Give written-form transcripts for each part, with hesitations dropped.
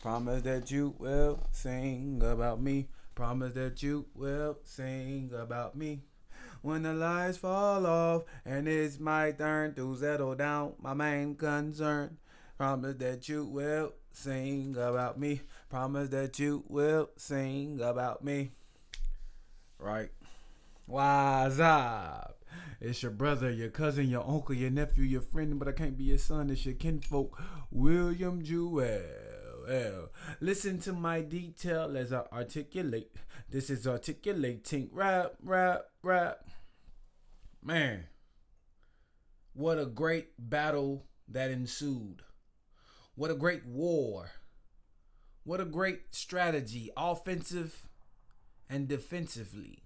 Promise that you will sing about me. Promise that you will sing about me. When the lights fall off and it's my turn to settle down, my main concern. Promise that you will sing about me. Promise that you will sing about me. Right. What's up? It's your brother, your cousin, your uncle, your nephew, your friend, but I can't be your son. It's your kinfolk, William Jewell. Listen to my detail as I articulate. This is articulating rap, rap, rap. Man, what a great battle that ensued. What a great war. What a great strategy, offensive and defensively.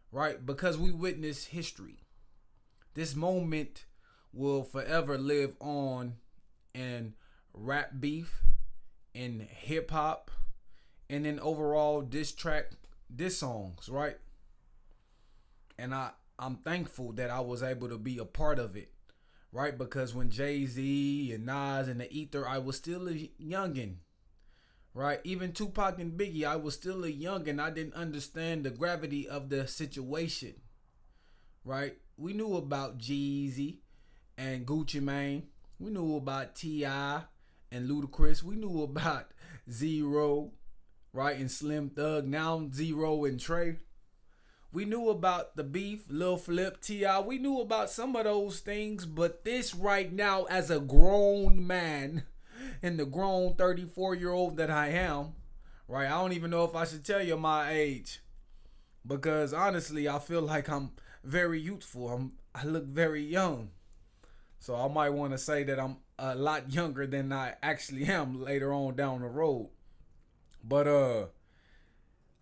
Right? Because we witnessed history. This moment will forever live on in rap beef, in hip hop, and in overall diss songs, right? And I'm thankful that I was able to be a part of it, right? Because when Jay-Z and Nas and the Ether, I was still a youngin', right? Even Tupac and Biggie, I was still a youngin'. I didn't understand the gravity of the situation, right? We knew about Jeezy and Gucci Mane. We knew about T.I. and Ludacris. We knew about Zero, right? And Slim Thug. Now Zero and Trey. We knew about the beef, Lil Flip, T.I. We knew about some of those things, but this right now, as a grown man and the grown 34-year-old that I am, right? I don't even know if I should tell you my age because honestly, I feel like I'm very youthful. I look very young. So I might want to say that I'm a lot younger than I actually am later on down the road. But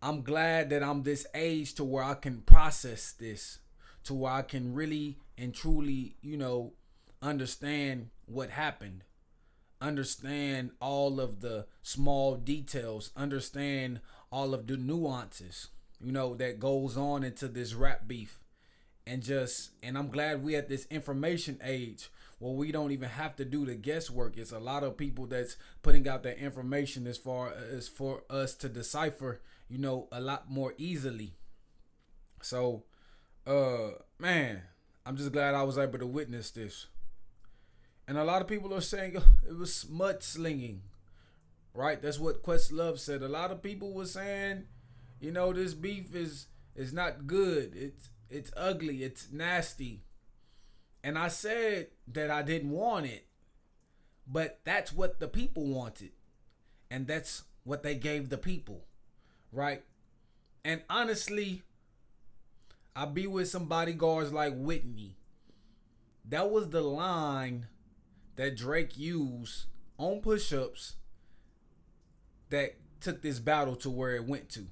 I'm glad that I'm this age to where I can process this, to where I can really and truly, understand what happened, understand all of the small details, understand all of the nuances, that goes on into this rap beef. And I'm glad we at this information age where we don't even have to do the guesswork. It's a lot of people that's putting out that information as far as for us to decipher, a lot more easily. So, man, I'm just glad I was able to witness this. And a lot of people are saying it was mudslinging, right? That's what Questlove said. A lot of people were saying, this beef is not good. It's ugly. It's nasty. And I said that I didn't want it, but that's what the people wanted. And that's what they gave the people, right? And honestly, I be with some bodyguards like Whitney. That was the line that Drake used on push-ups that took this battle to where it went to,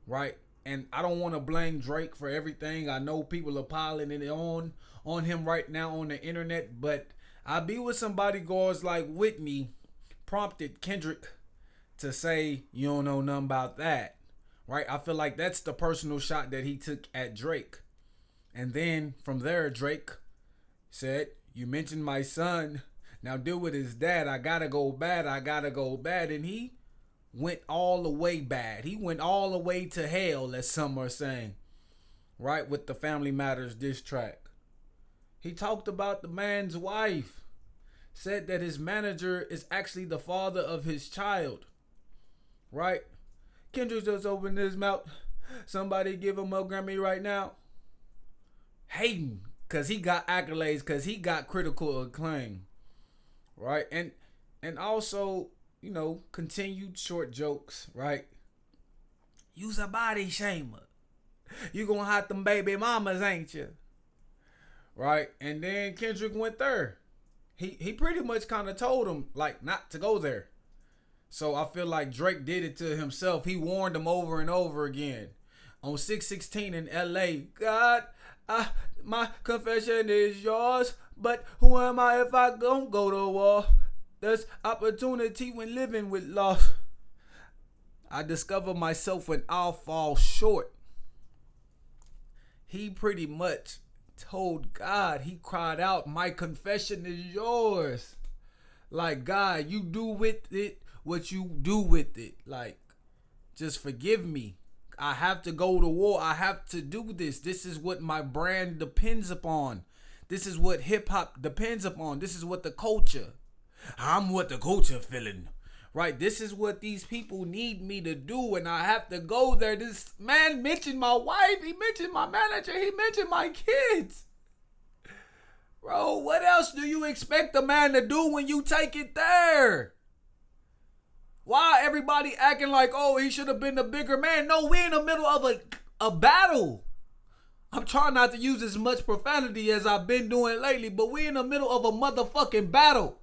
right? And I don't want to blame Drake for everything. I know people are piling it on him right now on the internet, but I be with some bodyguards like Whitney prompted Kendrick to say you don't know nothing about that, right? I feel like that's the personal shot that he took at Drake. And then from there, Drake said, you mentioned my son. Now deal with his dad. I gotta go bad. I gotta go bad. And he went all the way bad. He went all the way to hell, as some are saying, right? With the Family Matters diss track. He talked about the man's wife. Said that his manager is actually the father of his child, right? Kendrick just opened his mouth. Somebody give him a Grammy right now. Hating because he got accolades, because he got critical acclaim, right? And also, continued short jokes, right? You's a body shamer. You gonna have them baby mamas, ain't you? Right? And then Kendrick went there. He pretty much kind of told him, like, not to go there. So I feel like Drake did it to himself. He warned him over and over again. On 616 in LA, God, my confession is yours, but who am I if I don't go to war? There's opportunity when living with loss. I discover myself when I'll fall short. He pretty much told God, he cried out, my confession is yours. Like, God, you do with it what you do with it. Like, just forgive me. I have to go to war. I have to do this. This is what my brand depends upon. This is what hip hop depends upon. This is what the culture. I'm what the culture feeling. Right? This is what these people need me to do, and I have to go there. This man mentioned my wife. He mentioned my manager. He mentioned my kids. Bro, what else do you expect a man to do when you take it there? Why everybody acting like, oh, he should have been the bigger man? No, we're in the middle of a battle. I'm trying not to use as much profanity as I've been doing lately, but we're in the middle of a motherfucking battle.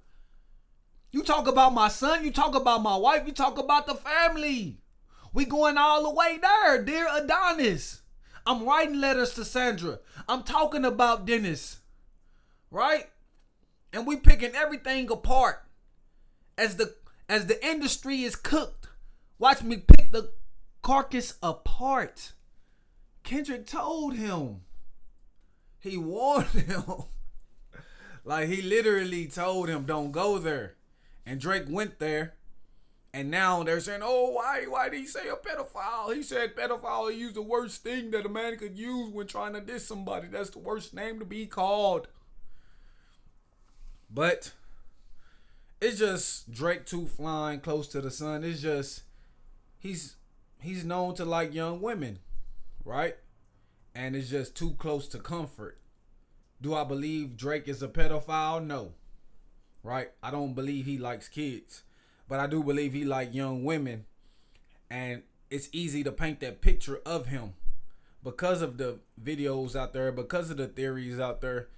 You talk about my son, you talk about my wife, you talk about the family. We going all the way there, dear Adonis. I'm writing letters to Sandra. I'm talking about Dennis. Right? And we picking everything apart as the industry is cooked. Watch me pick the carcass apart. Kendrick told him. He warned him. Like, he literally told him, don't go there. And Drake went there. And now they're saying, oh, why did he say a pedophile? He said pedophile. He used the worst thing that a man could use when trying to diss somebody. That's the worst name to be called. But it's just Drake too flying close to the sun. It's just he's known to like young women, right? And it's just too close to comfort. Do I believe Drake is a pedophile? No. Right? I don't believe he likes kids. But I do believe he likes young women. And it's easy to paint that picture of him because of the videos out there, because of the theories out there,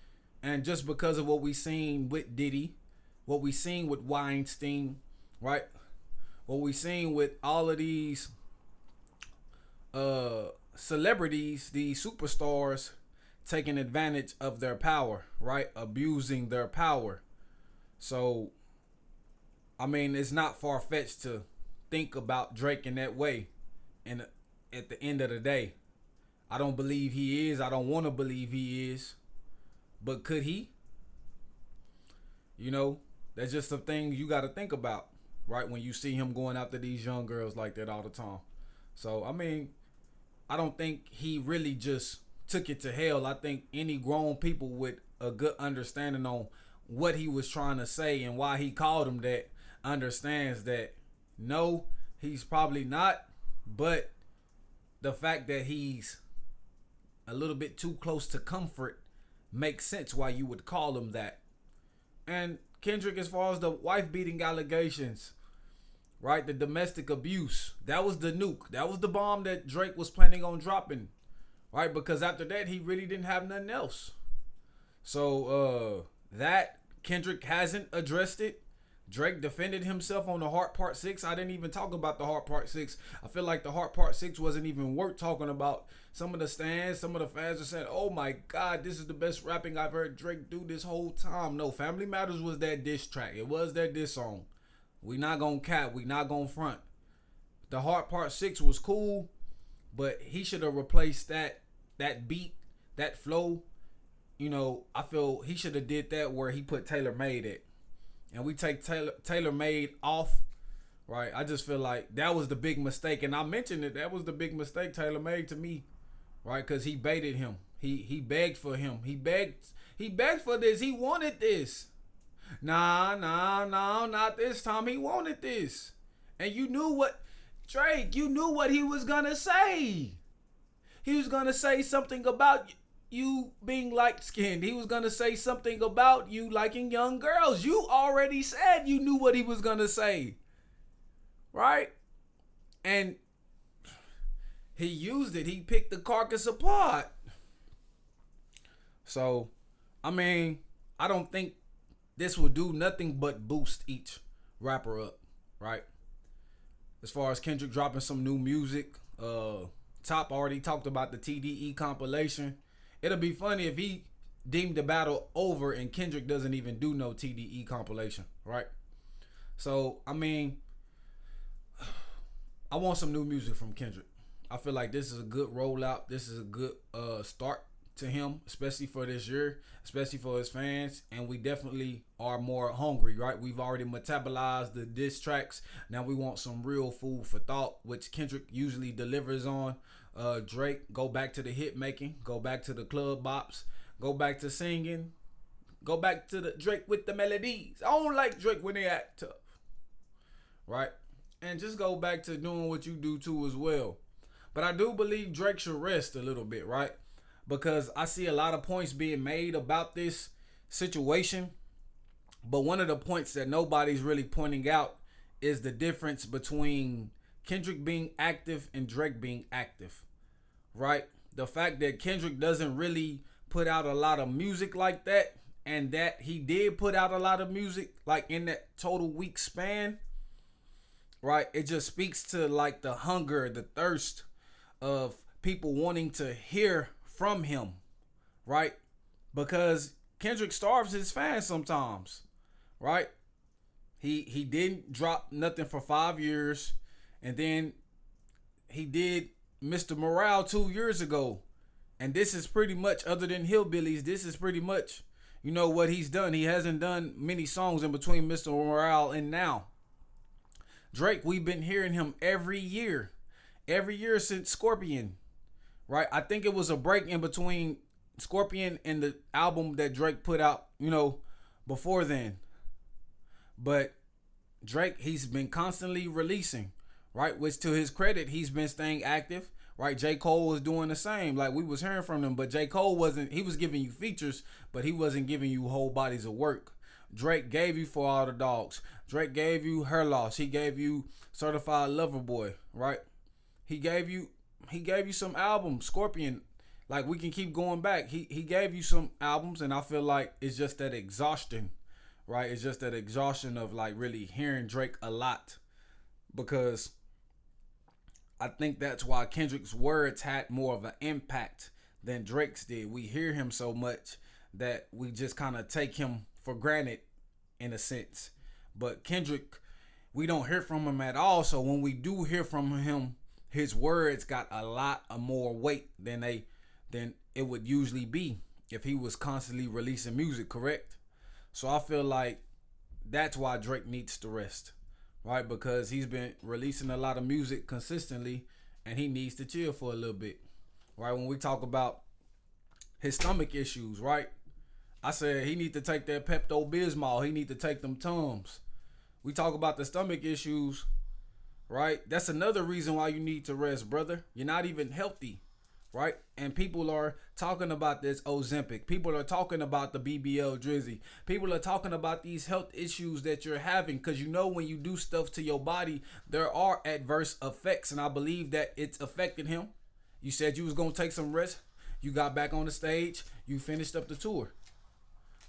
and just because of what we seen with Diddy, what we seen with Weinstein, right? What we seen with all of these celebrities, these superstars taking advantage of their power, right? Abusing their power. So, I mean, it's not far-fetched to think about Drake in that way. And at the end of the day, I don't believe he is. I don't want to believe he is. But could he? You know, that's just a thing you got to think about, right? When you see him going after these young girls like that all the time. So, I mean, I don't think he really just took it to hell. I think any grown people with a good understanding on what he was trying to say and why he called him that understands that no, he's probably not. But the fact that he's a little bit too close to comfort makes sense why you would call him that. And Kendrick, as far as the wife beating allegations, right? The domestic abuse, that was the nuke. That was the bomb that Drake was planning on dropping, right? Because after that, he really didn't have nothing else. So, that Kendrick hasn't addressed it. Drake defended himself on the Heart Part 6. I didn't even talk about the Heart Part 6. I feel like the Heart Part 6 wasn't even worth talking about. Some of the stands, some of the fans are saying, oh my God, this is the best rapping I've heard Drake do this whole time. No, Family Matters was that diss track. It was that diss song. We not gonna cap. We not gonna front. The Heart Part 6 was cool, but he should have replaced that beat, that flow. You know, I feel he should have did that where he put Taylor Made at. And we take Taylor Made off, right? I just feel like that was the big mistake. And I mentioned it. That was the big mistake Taylor made to me, right? Because he baited him. He begged for him. He begged for this. He wanted this. Nah, not this time. He wanted this. And you knew what, Drake, you knew what he was going to say. He was going to say something about you being light-skinned. He was going to say something about you liking young girls. You already said you knew what he was going to say. Right? And he used it. He picked the carcass apart. So, I mean, I don't think this will do nothing but boost each rapper up. Right? As far as Kendrick dropping some new music, Top already talked about the TDE compilation. It'll be funny if he deemed the battle over and Kendrick doesn't even do no TDE compilation, right? So, I mean, I want some new music from Kendrick. I feel like this is a good rollout. This is a good start to him, especially for this year, especially for his fans, and we definitely are more hungry, right? We've already metabolized the diss tracks. Now we want some real food for thought, which Kendrick usually delivers on. Drake, go back to the hit making, go back to the club bops, go back to singing, go back to the Drake with the melodies. I don't like Drake when they act tough, right? And just go back to doing what you do too as well. But I do believe Drake should rest a little bit, right? Because I see a lot of points being made about this situation. But one of the points that nobody's really pointing out is the difference between Kendrick being active and Drake being active, right? The fact that Kendrick doesn't really put out a lot of music like that, and that he did put out a lot of music like in that total week span, right? It just speaks to like the hunger, the thirst of people wanting to hear from him, right? Because Kendrick starves his fans sometimes, right? He didn't drop nothing for 5 years, and then he did Mr. Morale 2 years ago, and this is pretty much, other than Hillbillies, this is pretty much, you know, what he's done. He hasn't done many songs in between Mr. Morale and now. Drake, we've been hearing him every year since Scorpion, right? I think it was a break in between Scorpion and the album that Drake put out, you know, before then. But Drake, he's been constantly releasing, right? Which to his credit, he's been staying active, right? J. Cole was doing the same. Like, we was hearing from him, but J. Cole wasn't, he was giving you features, but he wasn't giving you whole bodies of work. Drake gave you For All the Dogs. Drake gave you Her Loss. He gave you Certified Lover Boy, right? He gave you some albums, Scorpion. Like, we can keep going back. He gave you some albums, and I feel like it's just that exhaustion, right? It's just that exhaustion of like really hearing Drake a lot, because I think that's why Kendrick's words had more of an impact than Drake's did. We hear him so much that we just kind of take him for granted in a sense. But Kendrick, we don't hear from him at all. So when we do hear from him, his words got a lot of more weight than it would usually be if he was constantly releasing music, correct? So I feel like that's why Drake needs to rest, right? Because he's been releasing a lot of music consistently, and he needs to chill for a little bit, right? When we talk about his stomach issues, right? I said he need to take that Pepto-Bismol. He need to take them Tums. We talk about the stomach issues, right? That's another reason why you need to rest, brother. You're not even healthy, right? And people are talking about this Ozempic. People are talking about the BBL Drizzy. People are talking about these health issues that you're having, because you know when you do stuff to your body, there are adverse effects, and I believe that it's affected him. You said you was going to take some rest. You got back on the stage. You finished up the tour.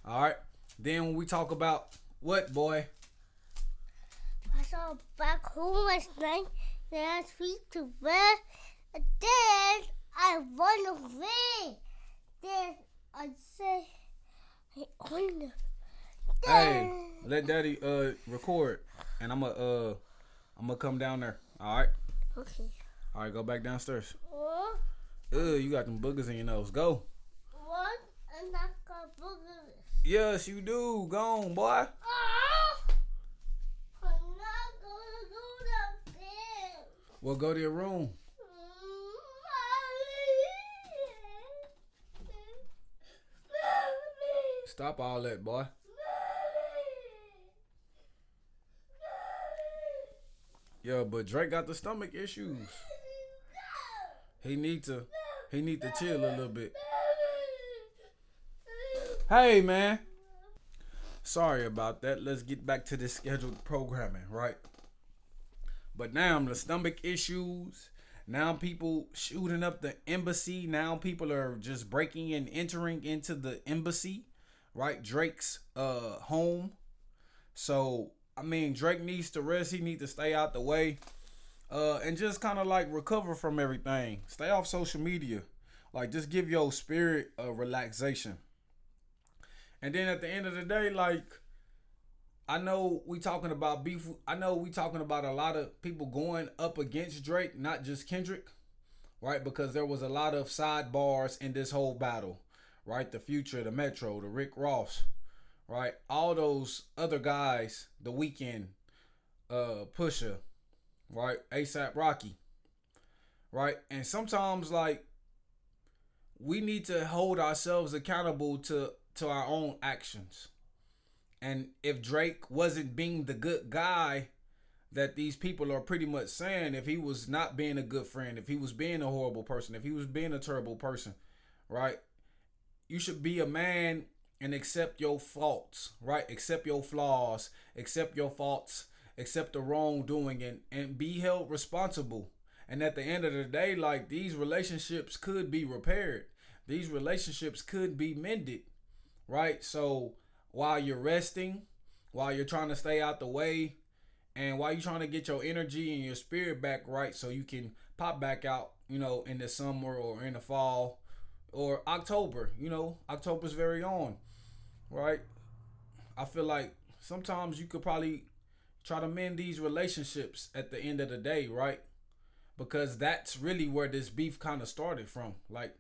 All right. Then when we talk about what, boy? I saw back home last night. Last week to bed. And then I run away. Then I say, I wonder. Hey, let Daddy record, and I'm gonna come down there. All right. Okay. All right, go back downstairs. You got them boogers in your nose. Go. What? I'm not gonna boogers. Yes, you do. Go on, boy. I'm not gonna do that thing. Well, go to your room. Stop all that, boy. Yeah, but Drake got the stomach issues. He need to chill a little bit. Hey, man. Sorry about that. Let's get back to the scheduled programming, right? But now the stomach issues. Now people shooting up the embassy. Now people are just breaking and entering into the embassy, right? Drake's home. So, I mean, Drake needs to rest. He needs to stay out the way. And just kind of like recover from everything. Stay off social media. Like, just give your spirit a relaxation. And then at the end of the day, like, I know we talking about beef. I know we talking about a lot of people going up against Drake, not just Kendrick. right? Because there was a lot of sidebars in this whole battle, right? The Future, the Metro, the Rick Ross, right? All those other guys, the Weekend, Pusha, right? ASAP Rocky, right? And sometimes like we need to hold ourselves accountable to our own actions. And if Drake wasn't being the good guy that these people are pretty much saying, if he was not being a good friend, if he was being a horrible person, if he was being a terrible person, right? You should be a man and accept your faults, right? Accept your flaws, accept your faults, accept the wrongdoing, and be held responsible. And at the end of the day, like these relationships could be repaired, these relationships could be mended, right? So while you're resting, while you're trying to stay out the way, and while you're trying to get your energy and your spirit back right so you can pop back out, in the summer or in the fall or October, October's very own, right? I feel like sometimes you could probably try to mend these relationships at the end of the day, right? Because that's really where this beef kind of started from. Like,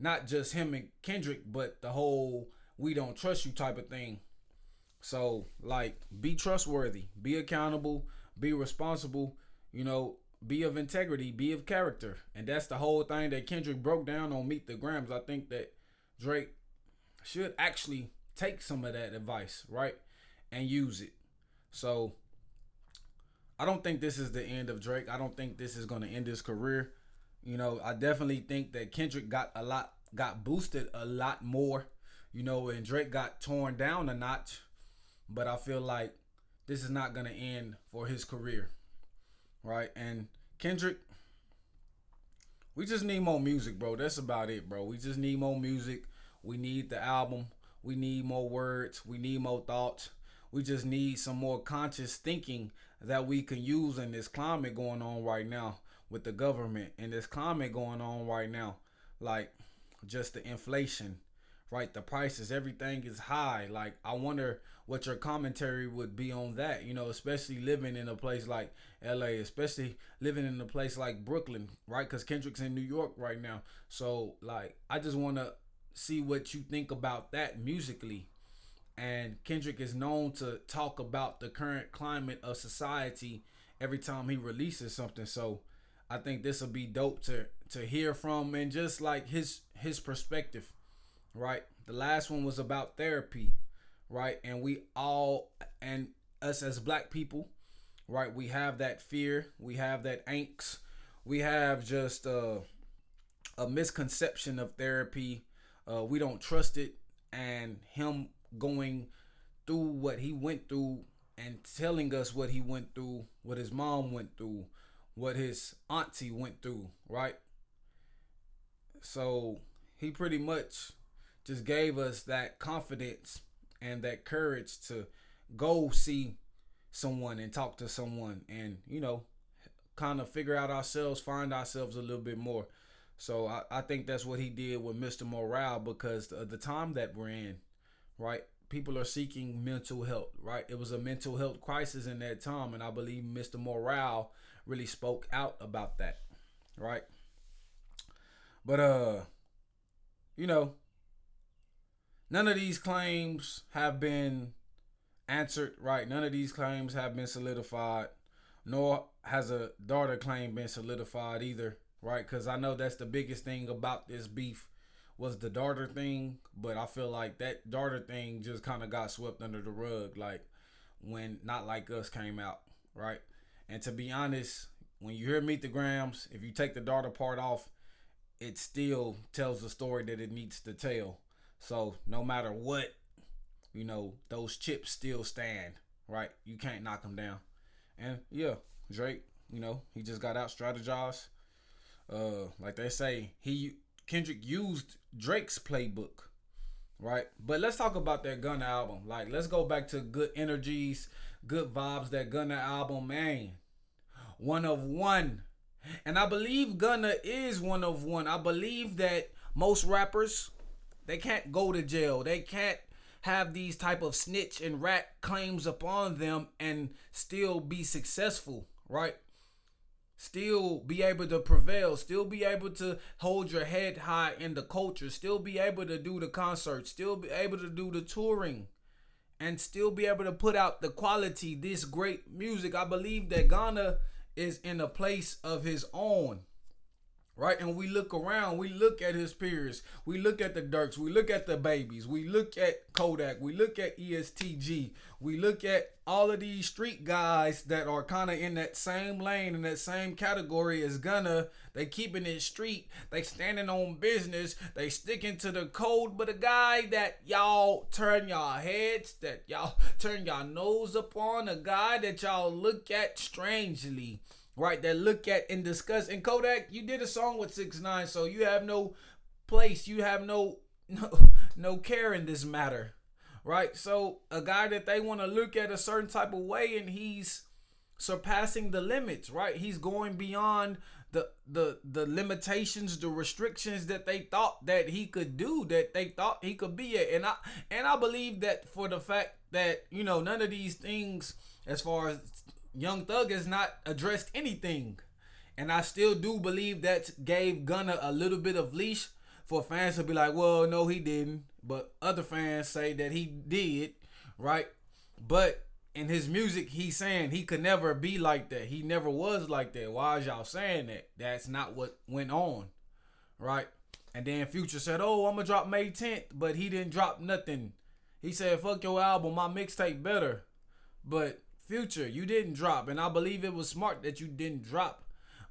not just him and Kendrick, but the whole we don't trust you type of thing. So, like, be trustworthy, be accountable, be responsible, be of integrity, be of character. And that's the whole thing that Kendrick broke down on Meet the Grams. I think that Drake should actually take some of that advice, right? And use it. So, I don't think this is the end of Drake. I don't think this is going to end his career. I definitely think that Kendrick got boosted a lot more, and Drake got torn down a notch. But I feel like this is not going to end for his career, right? And Kendrick, we just need more music, bro. That's about it, bro. We just need more music. We need the album. We need more words. We need more thoughts. We just need some more conscious thinking that we can use in this climate going on right now with the government and this climate going on right now. Like just the inflation, right? The prices, everything is high. Like I wonder what your commentary would be on that, especially living in a place like LA, especially living in a place like Brooklyn, right? Because Kendrick's in New York right now. So like I just want to see what you think about that musically. And Kendrick is known to talk about the current climate of society every time he releases something. So I think this will be dope to hear from and just like his perspective, right? The last one was about therapy, right? And we all, and us as black people, right? We have that fear, we have that angst, we have just a misconception of therapy. We don't trust it, and him going through what he went through and telling us what he went through, what his mom went through, what his auntie went through, right? So he pretty much just gave us that confidence and that courage to go see someone and talk to someone and, kind of figure out ourselves, find ourselves a little bit more. So I think that's what he did with Mr. Morale because of the time that we're in, right? People are seeking mental health, right? It was a mental health crisis in that time, and I believe Mr. Morale really spoke out about that, right? But none of these claims have been answered, right? None of these claims have been solidified, nor has a daughter claim been solidified either, right? Because I know that's the biggest thing about this beef was the daughter thing, but I feel like that daughter thing just kind of got swept under the rug, like when Not Like Us came out, right? And to be honest, when you hear Meet the Grams, if you take the daughter part off, it still tells the story that it needs to tell. So no matter what, those chips still stand, right? You can't knock them down. And yeah, Drake, he just got out strategized. Like they say, Kendrick used Drake's playbook, right? But let's talk about that Gunna album. Like, let's go back to good energies, good vibes. That Gunna album, man, one of one. And I believe Gunna is one of one. I believe that most rappers, they can't go to jail. They can't have these type of snitch and rat claims upon them and still be successful, right? still be able to prevail, still be able to hold your head high in the culture, still be able to do the concerts, still be able to do the touring, and still be able to put out the quality, this great music. I believe that Ghana is in a place of his own, right? And we look around, we look at his peers, we look at the Dirks, we look at the Babies, we look at Kodak, we look at ESTG, we look at all of these street guys that are kind of in that same lane, in that same category as Gunna. They keeping it street, they standing on business, they sticking to the code. But a guy that y'all turn y'all heads, that y'all turn y'all nose upon, a guy that y'all look at strangely, right? That look at and discuss. And Kodak, you did a song with 6ix9ine, so you have no place, you have no care in this matter, right? So a guy that they want to look at a certain type of way, and he's surpassing the limits, right? He's going beyond the limitations, the restrictions that they thought that he could do, that they thought he could be at. And I believe that for the fact that, you know, none of these things, as far as Young Thug, has not addressed anything. And I still do believe that gave Gunna a little bit of leash for fans to be like, well, no, he didn't. But other fans say that he did, right? But in his music, he's saying he could never be like that. He never was like that. Why is y'all saying that? That's not what went on, right? And then Future said, oh, I'm going to drop May 10th, but he didn't drop nothing. He said, fuck your album, my mixtape better. But Future, you didn't drop, and I believe it was smart that you didn't drop,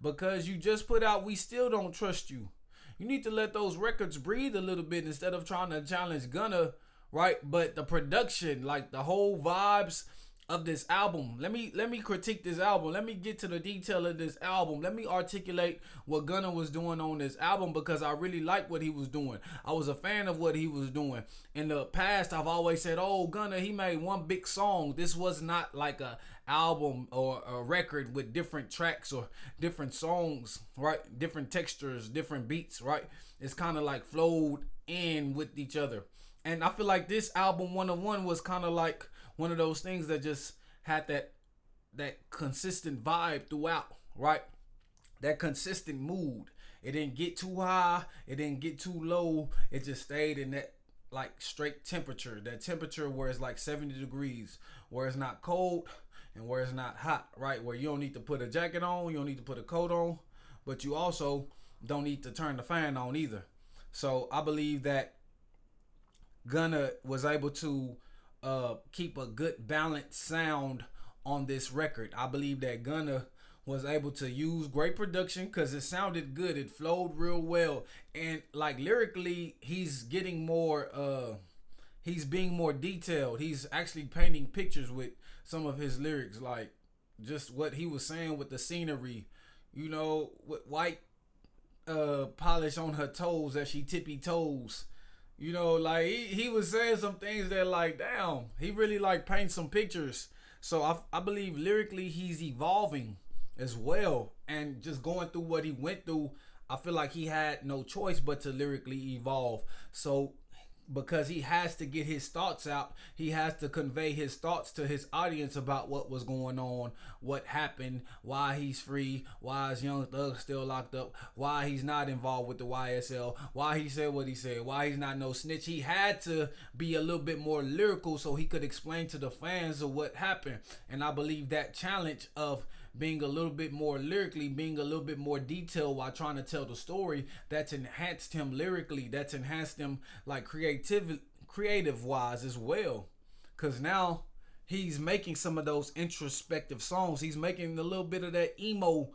because you just put out We Still Don't Trust You. You need to let those records breathe a little bit instead of trying to challenge Gunna, right? But the production, like the whole vibes of this album. Let me critique this album. Let me get to the detail of this album. Let me articulate what Gunna was doing on this album, because I really like what he was doing. I was a fan of what he was doing. In the past, I've always said, oh, Gunna, he made one big song. This was not like a album or a record with different tracks or different songs, right? Different textures, different beats, right? It's kind of like flowed in with each other. And I feel like this album 101 was kind of like one of those things that just had that consistent vibe throughout, right? That consistent mood. It didn't get too high, it didn't get too low. It just stayed in that like straight temperature. That temperature where it's like 70 degrees, where it's not cold and where it's not hot, right? Where you don't need to put a jacket on, you don't need to put a coat on, but you also don't need to turn the fan on either. So I believe that Gunna was able to keep a good balanced sound on this record. I believe that Gunna was able to use great production because it sounded good. It flowed real well. And like lyrically, he's getting more, he's being more detailed. He's actually painting pictures with some of his lyrics, like just what he was saying with the scenery, you know, with white polish on her toes as she tippy toes. You know, like he was saying some things that like, damn, he really like paints some pictures. So I believe lyrically he's evolving as well. And just going through what he went through, I feel like he had no choice but to lyrically evolve. So because he has to get his thoughts out, he has to convey his thoughts to his audience about what was going on, what happened, why he's free, why is Young Thug still locked up, why he's not involved with the YSL, why he said what he said, why he's not no snitch. He had to be a little bit more lyrical so he could explain to the fans of what happened. And I believe that challenge of being a little bit more lyrically, being a little bit more detailed while trying to tell the story, that's enhanced him lyrically, that's enhanced him like creative wise as well. Cause now he's making some of those introspective songs. He's making a little bit of that emo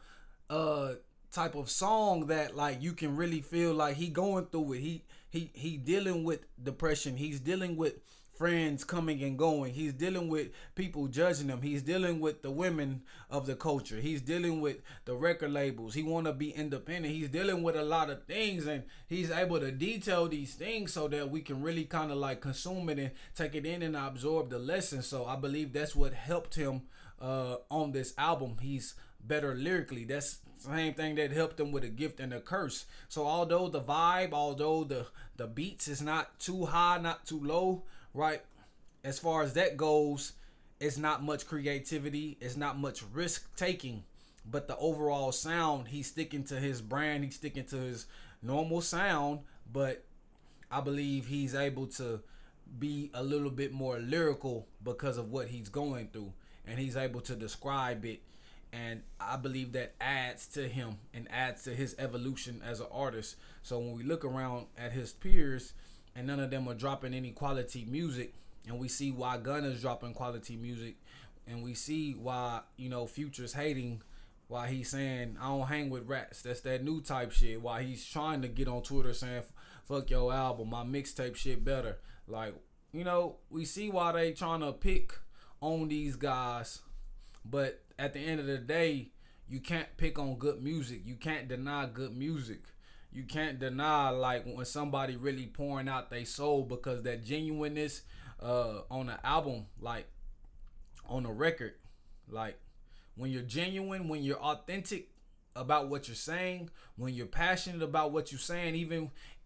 type of song that like you can really feel like he going through it. He dealing with depression. He's dealing with friends coming and going. He's dealing with people judging him. He's dealing with the women of the culture. He's dealing with the record labels. He want to be independent. He's dealing with a lot of things, and he's able to detail these things so that we can really kind of like consume it and take it in and absorb the lesson. So I believe that's what helped him on this album. He's better lyrically. That's the same thing that helped him with A Gift and a Curse. So although the vibe, although the beats is not too high, not too low, right? As far as that goes, it's not much creativity. It's not much risk taking. but the overall sound, he's sticking to his brand, he's sticking to his normal sound, but I believe he's able to be a little bit more lyrical because of what he's going through, and he's able to describe it. And I believe that adds to him and adds to his evolution as an artist. So when we look around at his peers, and none of them are dropping any quality music, and we see why Gunna's dropping quality music, and we see why, Future's hating, why he's saying I don't hang with rats, that's that new type shit, why he's trying to get on Twitter saying fuck your album, my mixtape shit better. Like, we see why they trying to pick on these guys, but at the end of the day, you can't pick on good music. You can't deny good music. You can't deny like when somebody really pouring out their soul, because that genuineness on the album, like on a record, like when you're genuine, when you're authentic about what you're saying, when you're passionate about what you're saying,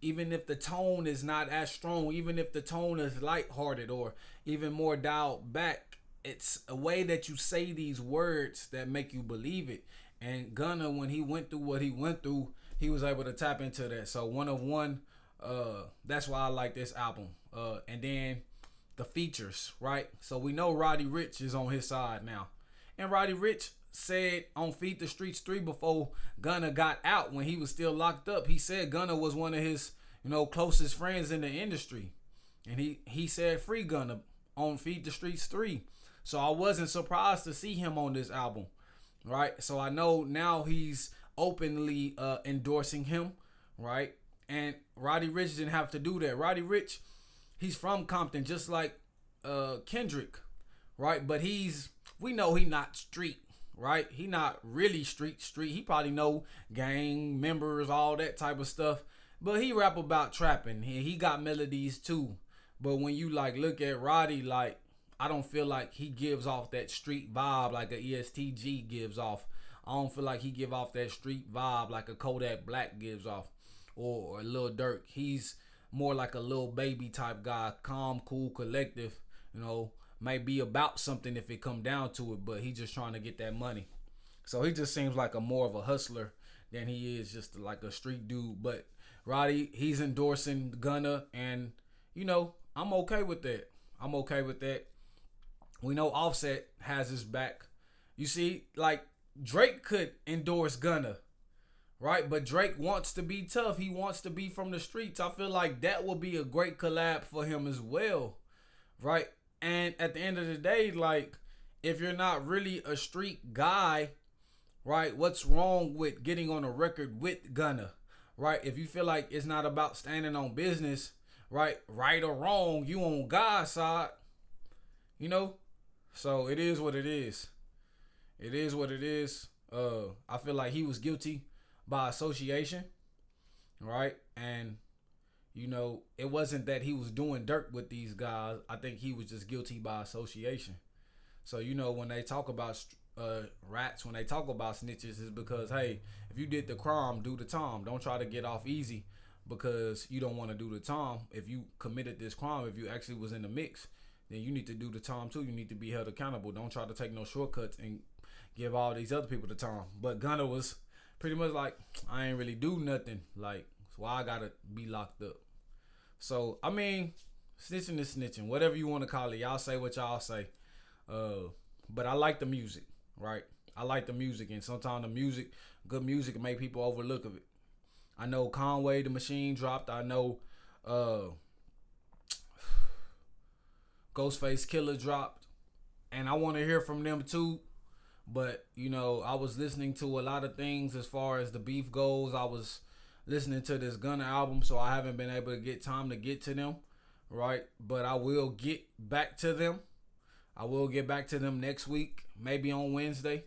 even if the tone is not as strong, even if the tone is lighthearted or even more dialed back, it's a way that you say these words that make you believe it. And Gunna, when he went through what he went through, he was able to tap into that. So one of one, that's why I like this album. And then the features, right? So we know Roddy Ricch is on his side now. And Roddy Ricch said on Feed the Streets 3 before Gunna got out, when he was still locked up, he said Gunna was one of his, closest friends in the industry. And he said free Gunna on Feed the Streets 3. So I wasn't surprised to see him on this album, right? So I know now he's openly endorsing him, right? And Roddy Ricch didn't have to do that. Roddy Ricch, he's from Compton, just like Kendrick, right? But we know he not street, right? He not really street. He probably know gang members, all that type of stuff. But he rap about trapping. He got melodies too. But when you like look at Roddy, like I don't feel like he gives off that street vibe like a ESTG gives off. I don't feel like he give off that street vibe like a Kodak Black gives off, or a Lil Durk. He's more like a Lil Baby type guy, calm, cool, collective. Might be about something if it come down to it, but he just trying to get that money. So he just seems like a more of a hustler than he is just like a street dude. But Roddy, he's endorsing Gunna, and I'm okay with that. I'm okay with that. We know Offset has his back. You see, like Drake could endorse Gunna, right? But Drake wants to be tough. He wants to be from the streets. I feel like that would be a great collab for him as well, right? And at the end of the day, like if you're not really a street guy, right? What's wrong with getting on a record with Gunna, right? If you feel like it's not about standing on business, right or wrong, you on God's side, So it is what it is. It is what it is. I feel like he was guilty by association, right? And it wasn't that he was doing dirt with these guys. I think he was just guilty by association. So when they talk about rats, when they talk about snitches, is because hey, if you did the crime, do the time. Don't try to get off easy because you don't want to do the time. If you committed this crime, if you actually was in the mix, then you need to do the time too. You need to be held accountable. Don't try to take no shortcuts and give all these other people the time. But Gunna was pretty much like, I ain't really do nothing. Like, so why I gotta be locked up? So, I mean, snitching is snitching. Whatever you want to call it. Y'all say what y'all say. But I like the music, right? I like the music. And sometimes good music, make people overlook of it. I know Conway the Machine dropped. I know Ghostface Killer dropped, and I want to hear from them too. But I was listening to a lot of things as far as the beef goes. I was listening to this Gunna album, so I haven't been able to get time to get to them, right? But I will get back to them. I will get back to them next week, maybe on Wednesday,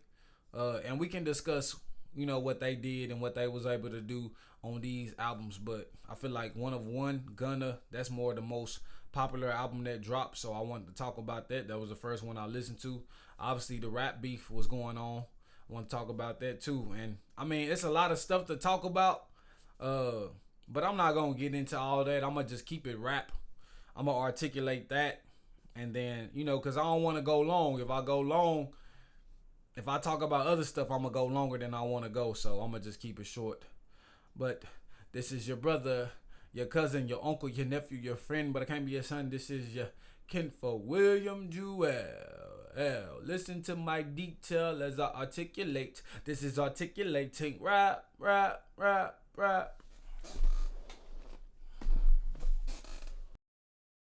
and we can discuss what they did and what they was able to do on these albums. But I feel like One of One, Gunna, that's more the most popular album that dropped, so I wanted to talk about that. That was the first one I listened to. Obviously the rap beef was going on. I want to talk about that too. And I mean, it's a lot of stuff to talk about, but I'm not gonna get into all that. I'm gonna just keep it rap. I'm gonna articulate that, and then because I don't want to go long. If I go long, If I talk about other stuff, I'm gonna go longer than I want to go, so I'm gonna just keep it short. But this is your brother, your cousin, your uncle, your nephew, your friend, but I can't be your son. This is your kinfolk, William Jewell. Listen to my detail as I articulate. This is articulating rap, rap, rap, rap.